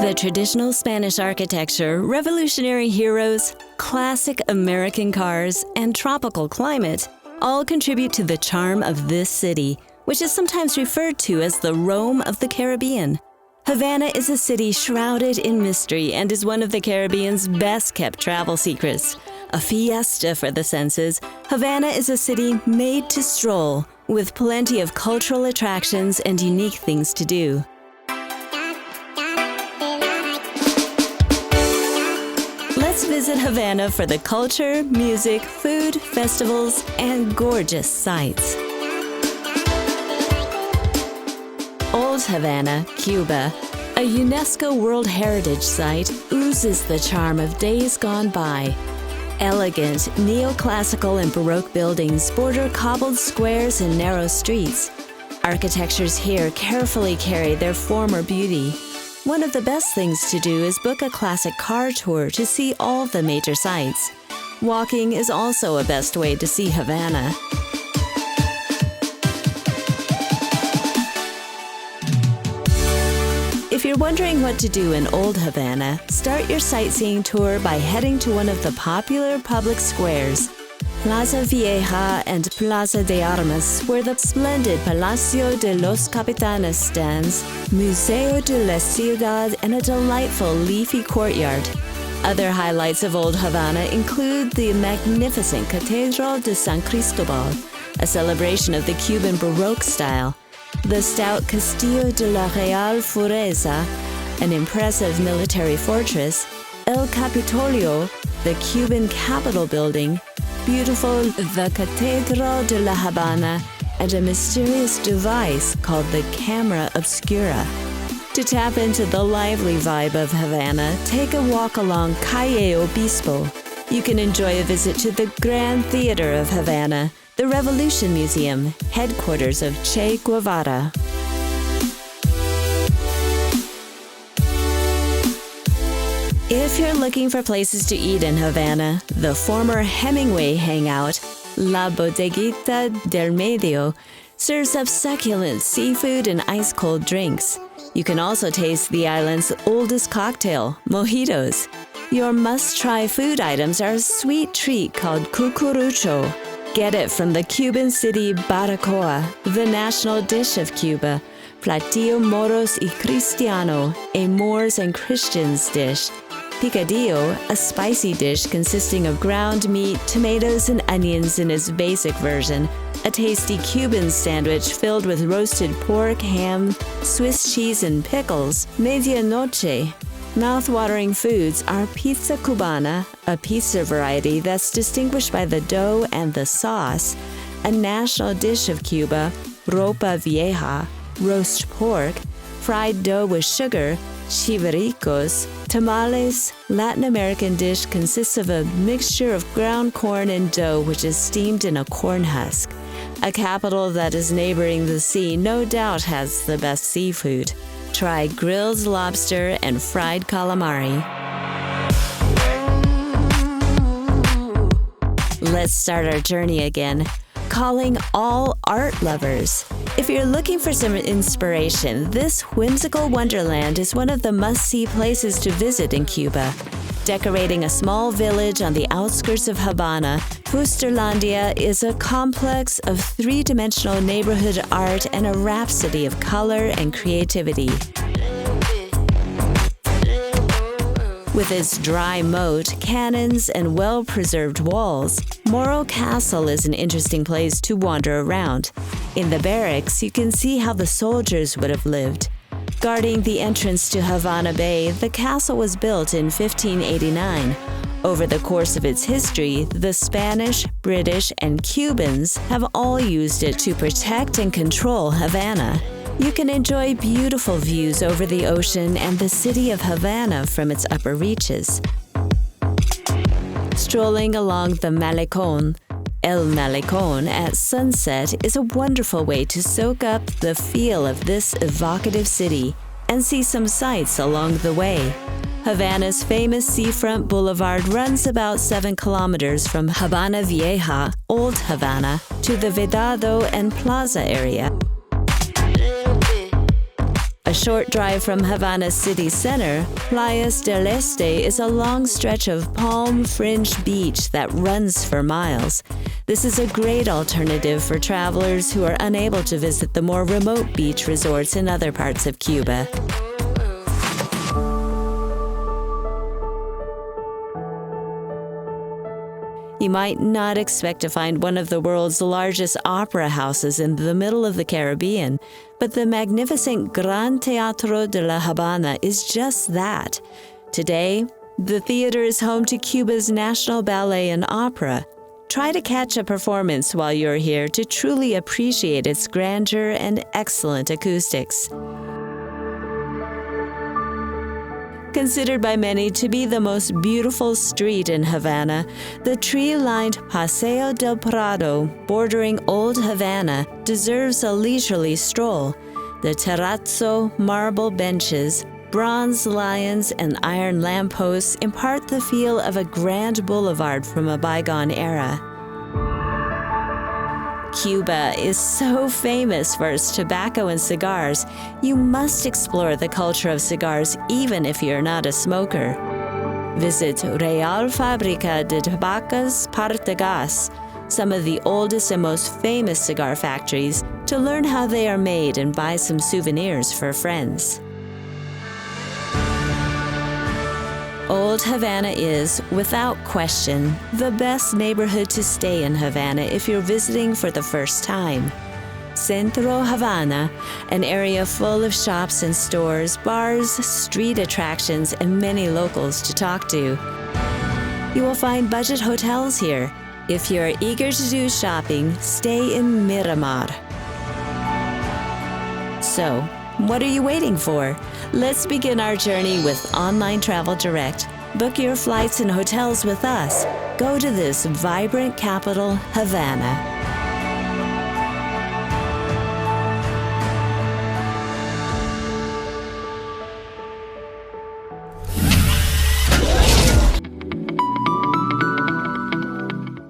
The traditional Spanish architecture, revolutionary heroes, classic American cars, and tropical climate all contribute to the charm of this city, which is sometimes referred to as the Rome of the Caribbean. Havana is a city shrouded in mystery and is one of the Caribbean's best-kept travel secrets. A fiesta for the senses, Havana is a city made to stroll, with plenty of cultural attractions and unique things to do. Let's visit Havana for the culture, music, food, festivals, and gorgeous sights. Old Havana, Cuba, a UNESCO World Heritage Site, oozes the charm of days gone by. Elegant, neoclassical and Baroque buildings border cobbled squares and narrow streets. Architectures here carefully carry their former beauty. One of the best things to do is book a classic car tour to see all the major sights. Walking is also a best way to see Havana. If you're wondering what to do in Old Havana, start your sightseeing tour by heading to one of the popular public squares. Plaza Vieja and Plaza de Armas, where the splendid Palacio de los Capitanes stands, Museo de la Ciudad, and a delightful leafy courtyard. Other highlights of Old Havana include the magnificent Catedral de San Cristobal, a celebration of the Cuban Baroque style, the stout Castillo de la Real Fureza, an impressive military fortress, El Capitolio, the Cuban Capitol building, beautiful the Catedral de la Habana, and a mysterious device called the Camera Obscura. To tap into the lively vibe of Havana, take a walk along Calle Obispo. You can enjoy a visit to the Grand Theater of Havana, the Revolution Museum, headquarters of Che Guevara. If you're looking for places to eat in Havana, the former Hemingway hangout, La Bodeguita del Medio, serves up succulent seafood and ice-cold drinks. You can also taste the island's oldest cocktail, mojitos. Your must-try food items are a sweet treat called cucurucho. Get it from the Cuban city Baracoa, the national dish of Cuba, Platillo Moros y Cristiano, a Moors and Christians dish, Picadillo, a spicy dish consisting of ground meat, tomatoes, and onions in its basic version, a tasty Cuban sandwich filled with roasted pork, ham, Swiss cheese, and pickles, medianoche. Mouth-watering foods are pizza cubana, a pizza variety that's distinguished by the dough and the sauce, a national dish of Cuba, ropa vieja, roast pork, fried dough with sugar, chivaricos, tamales. Latin American dish consists of a mixture of ground corn and dough which is steamed in a corn husk. A capital that is neighboring the sea no doubt has the best seafood. Try grilled lobster and fried calamari. Let's start our journey again, calling all art lovers. If you're looking for some inspiration, this whimsical wonderland is one of the must-see places to visit in Cuba. Decorating a small village on the outskirts of Havana, Fusterlandia is a complex of three-dimensional neighborhood art and a rhapsody of color and creativity. With its dry moat, cannons, and well-preserved walls, Morro Castle is an interesting place to wander around. In the barracks, you can see how the soldiers would have lived. Guarding the entrance to Havana Bay, the castle was built in 1589. Over the course of its history, the Spanish, British, and Cubans have all used it to protect and control Havana. You can enjoy beautiful views over the ocean and the city of Havana from its upper reaches. Strolling along the Malecón, El Malecón, at sunset is a wonderful way to soak up the feel of this evocative city and see some sights along the way. Havana's famous seafront boulevard runs about 7 kilometers from Havana Vieja, Old Havana, to the Vedado and Plaza area. A short drive from Havana city center, Playas del Este is a long stretch of palm-fringed beach that runs for miles. This is a great alternative for travelers who are unable to visit the more remote beach resorts in other parts of Cuba. You might not expect to find one of the world's largest opera houses in the middle of the Caribbean, but the magnificent Gran Teatro de la Habana is just that. Today, the theater is home to Cuba's national ballet and opera. Try to catch a performance while you're here to truly appreciate its grandeur and excellent acoustics. Considered by many to be the most beautiful street in Havana, the tree-lined Paseo del Prado, bordering Old Havana, deserves a leisurely stroll. The terrazzo marble benches, bronze lions, and iron lampposts impart the feel of a grand boulevard from a bygone era. Cuba is so famous for its tobacco and cigars, you must explore the culture of cigars even if you're not a smoker. Visit Real Fábrica de Tabacos Partagas, some of the oldest and most famous cigar factories, to learn how they are made and buy some souvenirs for friends. Old Havana is, without question, the best neighborhood to stay in Havana if you're visiting for the first time. Centro Havana, an area full of shops and stores, bars, street attractions, and many locals to talk to. You will find budget hotels here. If you're eager to do shopping, stay in Miramar. So, what are you waiting for? Let's begin our journey with Online Travel Direct. Book your flights and hotels with us. Go to this vibrant capital, Havana.